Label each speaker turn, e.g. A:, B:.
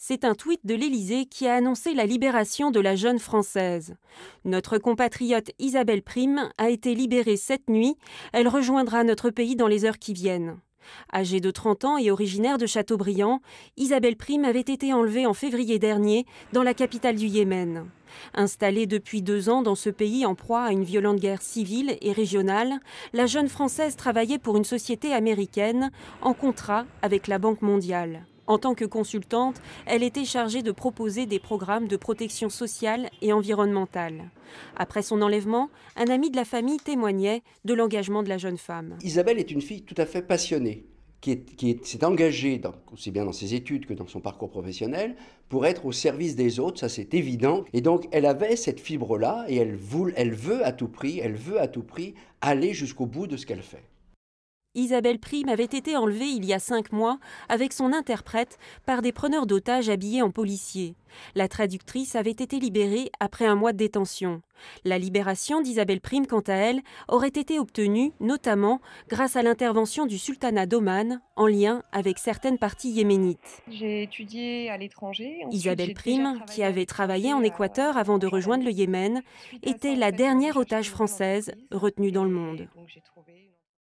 A: C'est un tweet de l'Élysée qui a annoncé la libération de la jeune Française. Notre compatriote Isabelle Prime a été libérée cette nuit. Elle rejoindra notre pays dans les heures qui viennent. Âgée de 30 ans et originaire de Châteaubriand, Isabelle Prime avait été enlevée en février dernier dans la capitale du Yémen. Installée depuis 2 ans dans ce pays en proie à une violente guerre civile et régionale, la jeune Française travaillait pour une société américaine en contrat avec la Banque mondiale. En tant que consultante, elle était chargée de proposer des programmes de protection sociale et environnementale. Après son enlèvement, un ami de la famille témoignait de l'engagement de la jeune femme.
B: Isabelle est une fille tout à fait passionnée, qui s'est engagée, aussi bien dans ses études que dans son parcours professionnel, pour être au service des autres, ça c'est évident. Et donc elle avait cette fibre-là et elle veut à tout prix aller jusqu'au bout de ce qu'elle fait.
A: Isabelle Prime avait été enlevée il y a 5 mois avec son interprète par des preneurs d'otages habillés en policiers. La traductrice avait été libérée après un mois de détention. La libération d'Isabelle Prime, quant à elle, aurait été obtenue notamment grâce à l'intervention du sultanat d'Oman en lien avec certaines parties yéménites.
C: J'ai étudié à l'étranger. Ensuite,
A: Isabelle
C: j'ai déjà
A: Prime, qui
C: travaillé à
A: avait travaillé en
C: l'étranger
A: Équateur avant de
C: en
A: rejoindre le
C: journaliste.
A: Yémen,
C: Suite à ça,
A: était
C: en
A: la
C: fait,
A: dernière
C: je cherchais
A: otage
C: une nouvelle
A: française
C: entreprise
A: retenue dans le
C: et
A: monde.
C: donc j'ai trouvé